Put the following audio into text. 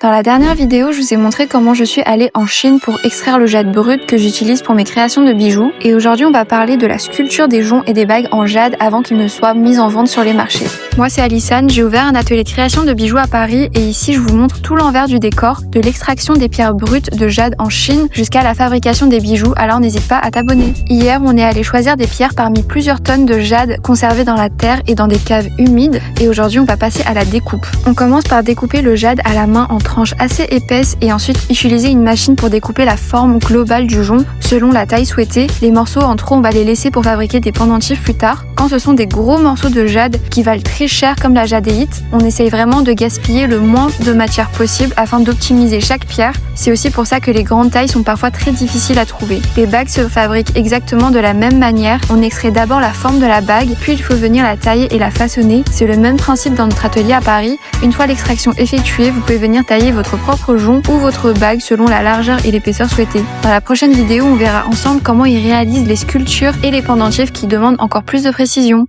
Dans la dernière vidéo, je vous ai montré comment je suis allée en Chine pour extraire le jade brut que j'utilise pour mes créations de bijoux. Et aujourd'hui, on va parler de la sculpture des joncs et des bagues en jade avant qu'ils ne soient mis en vente sur les marchés. Moi, c'est Alissane, j'ai ouvert un atelier de création de bijoux à Paris et ici, je vous montre tout l'envers du décor, de l'extraction des pierres brutes de jade en Chine jusqu'à la fabrication des bijoux, alors n'hésite pas à t'abonner. Hier, on est allé choisir des pierres parmi plusieurs tonnes de jade conservées dans la terre et dans des caves humides et aujourd'hui, on va passer à la découpe. On commence par découper le jade à la main en tranches assez épaisses et ensuite utiliser une machine pour découper la forme globale du jonc selon la taille souhaitée. Les morceaux en trop, on va les laisser pour fabriquer des pendentifs plus tard. Quand ce sont des gros morceaux de jade qui valent très cher comme la jadéite, on essaye vraiment de gaspiller le moins de matière possible afin d'optimiser chaque pierre. C'est aussi pour ça que les grandes tailles sont parfois très difficiles à trouver. Les bagues se fabriquent exactement de la même manière. On extrait d'abord la forme de la bague, puis il faut venir la tailler et la façonner. C'est le même principe dans notre atelier à Paris. Une fois l'extraction effectuée, vous pouvez venir tailler votre propre jonc ou votre bague selon la largeur et l'épaisseur souhaitée. Dans la prochaine vidéo, on verra ensemble comment ils réalisent les sculptures et les pendentifs qui demandent encore plus de précision.